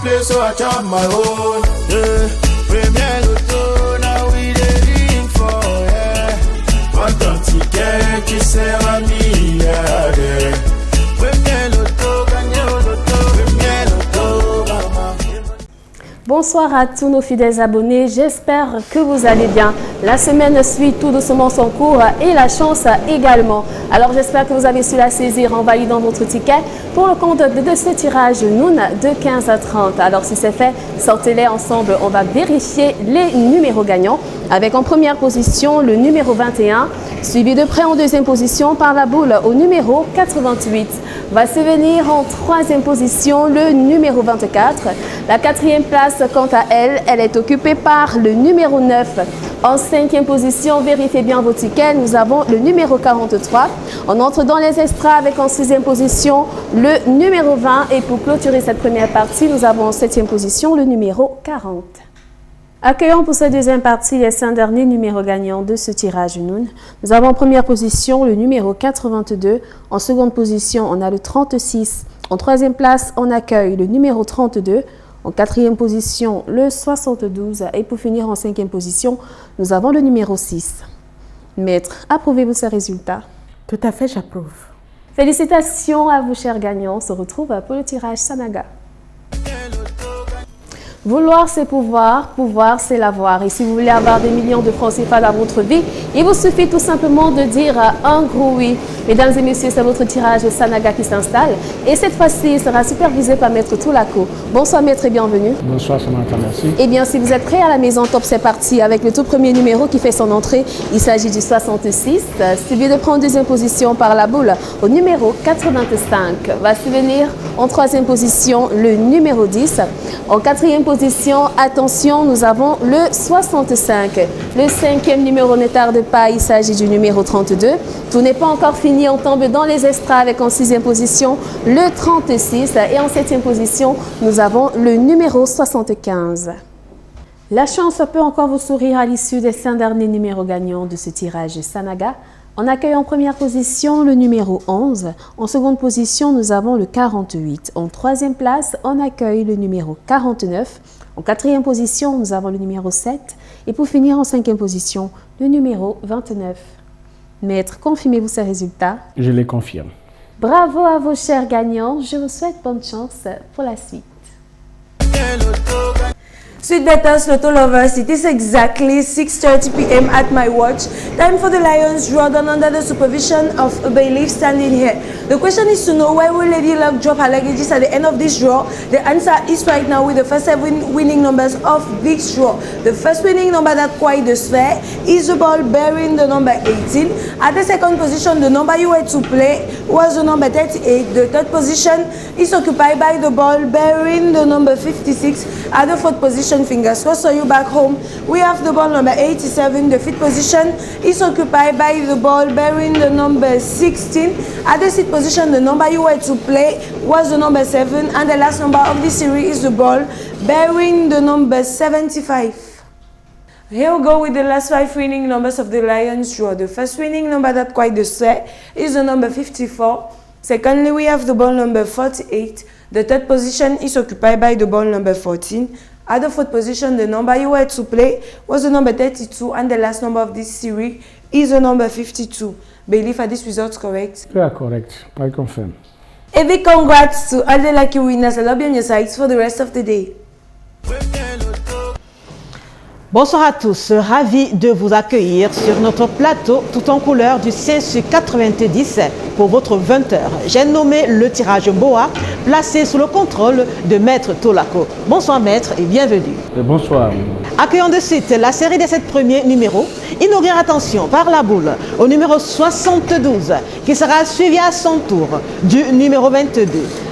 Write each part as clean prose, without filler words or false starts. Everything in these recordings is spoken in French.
play, so I chop my own. Yeah, premier loto, now we dey drink for, yeah. What don't ticket, qui sert à milliardaire. Premier loto, gagné au loto, premier loto, maman. Bonsoir à tous nos fidèles abonnés, j'espère que vous allez bien. La semaine suit tout doucement son cours et la chance également. Alors j'espère que vous avez su la saisir en validant votre ticket pour le compte de ce tirage Noon de 15 à 30. Alors si c'est fait, sortez-les ensemble, on va vérifier les numéros gagnants. Avec en première position le numéro 21, suivi de près en deuxième position par la boule au numéro 88. Va se venir en troisième position le numéro 24. La quatrième place, quant à elle, elle est occupée par le numéro 9. En cinquième position, vérifiez bien vos tickets, nous avons le numéro 43. On entre dans les extras avec en sixième position le numéro 20. Et pour clôturer cette première partie, nous avons en septième position le numéro 40. Accueillons pour cette deuxième partie les 5 derniers numéros gagnants de ce tirage Noon. Nous avons en première position le numéro 82. En seconde position, on a le 36. En troisième place, on accueille le numéro 32. En quatrième position, le 72. Et pour finir en cinquième position, nous avons le numéro 6. Maître, approuvez-vous ces résultats? Tout à fait, j'approuve. Félicitations à vous, chers gagnants. On se retrouve pour le tirage Sanaga. Vouloir, c'est pouvoir. Pouvoir, c'est l'avoir. Et si vous voulez avoir des millions de francs CFA dans votre vie, il vous suffit tout simplement de dire un gros oui. Mesdames et messieurs, c'est votre tirage Sanaga qui s'installe. Et cette fois-ci, il sera supervisé par Maître Toulako. Bonsoir Maître et bienvenue. Bonsoir Samantha, merci. Eh bien, si vous êtes prêts à la maison, top, c'est parti. Avec le tout premier numéro qui fait son entrée, il s'agit du 66. Suivi de prendre en deuxième position par la boule au numéro 85. Va se venir en troisième position le numéro 10. En quatrième position, attention, nous avons le 65. Le cinquième numéro ne tarde pas, il s'agit du numéro 32. Tout n'est pas encore fini, on tombe dans les extras avec en sixième position le 36. Et en septième position, nous avons le numéro 75. La chance peut encore vous sourire à l'issue des 5 derniers numéros gagnants de ce tirage Sanaga. On accueille en première position le numéro 11. En seconde position, nous avons le 48. En troisième place, on accueille le numéro 49. En quatrième position, nous avons le numéro 7. Et pour finir en cinquième position, le numéro 29. Maître, confirmez-vous ces résultats? Je les confirme. Bravo à vos chers gagnants. Je vous souhaite bonne chance pour la suite. Sweet betters, Lotto lovers, it is exactly 6:30 p.m. at my watch. Time for the Lions draw done under the supervision of a bailiff standing here. The question is to know where will Lady Luck drop her luggages at the end of this draw. The answer is right now with the first 7 winning numbers of this draw. The first winning number that quite the sphere is the ball bearing the number 18. At the second position, the number you had to play was the number 38. The third position is occupied by the ball bearing the number 56. At the fourth position, fingers crossed for you back home, we have the ball number 87. The fifth position is occupied by the ball bearing the number 16. At the sixth position, the number you had to play was the number 7. And the last number of this series is the ball bearing the number 75. Here we go with the last 5 winning numbers of the Lions draw. The first winning number that quite the set is the number 54. Secondly, we have the ball number 48. The third position is occupied by the ball number 14. At the fourth position, the number you had to play was the number 32, and the last number of this series is the number 52. Bailiff, are these results correct? They are correct. I confirm. A big congrats to all the lucky winners. I'll be on your sides for the rest of the day. Bonsoir à tous, ravi de vous accueillir sur notre plateau tout en couleur du 5/90 pour votre 20h. J'ai nommé le tirage Boa, placé sous le contrôle de Maître Toulako. Bonsoir Maître et bienvenue. Bonsoir. Accueillons de suite la série des 7 premiers numéros. Inaugurez attention par la boule au numéro 72 qui sera suivi à son tour du numéro 22.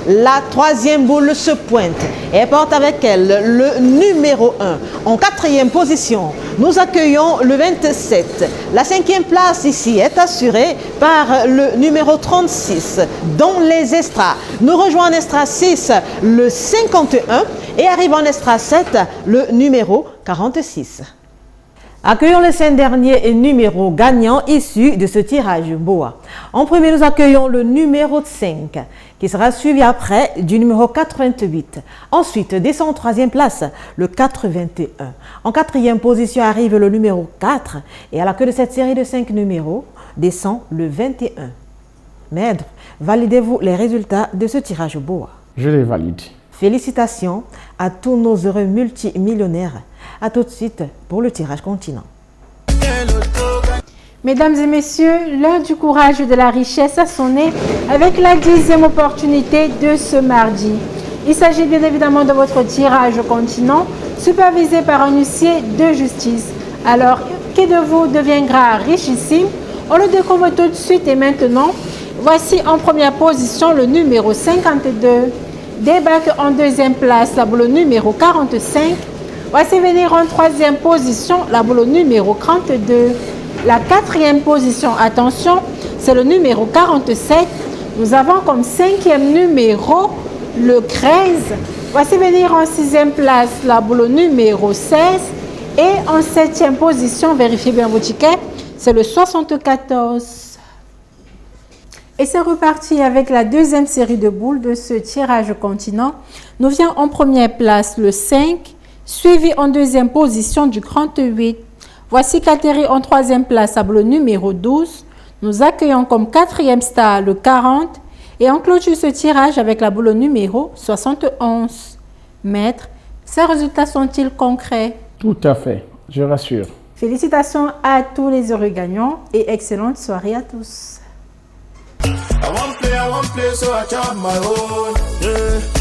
La troisième boule se pointe et porte avec elle le numéro 1. En quatrième position, nous accueillons le 27. La cinquième place ici est assurée par le numéro 36. Dans les extras, nous rejoignons en extra 6 le 51 et arrive en extra 7 le numéro 46. Accueillons les 5 derniers numéros gagnants issus de ce tirage BOA. En premier, nous accueillons le numéro 5 qui sera suivi après du numéro 88. Ensuite, descend en 3e place le 81. En 4e position arrive le numéro 4 et à la queue de cette série de 5 numéros descend le 21. Maître, validez-vous les résultats de ce tirage BOA? Je les valide. Félicitations à tous nos heureux multimillionnaires. A tout de suite pour le tirage continent. Mesdames et messieurs, l'heure du courage et de la richesse a sonné avec la 10e opportunité de ce mardi. Il s'agit bien évidemment de votre tirage continent supervisé par un huissier de justice. Alors, qui de vous deviendra richissime? On le découvre tout de suite et maintenant. Voici en première position le numéro 52. Débarque en 2e place la boule numéro 45. Voici venir en 3e position la boule numéro 32. La 4e position, attention, c'est le numéro 47. Nous avons comme 5e numéro le 13. Voici venir en 6e place la boule numéro 16. Et en 7e position, vérifiez bien vos tickets, c'est le 74. Et c'est reparti avec la 2e série de boules de ce tirage continent. Nous vient en première place le 5, suivi en 2e position du 38. Voici qu'atterrit en 3e place à boule numéro 12. Nous accueillons comme 4e star le 40 et on clôture ce tirage avec la boule numéro 71. Maître, ces résultats sont-ils concrets? Tout à fait, je rassure. Félicitations à tous les heureux gagnants et excellente soirée à tous. I want play, so I chop my own. Yeah.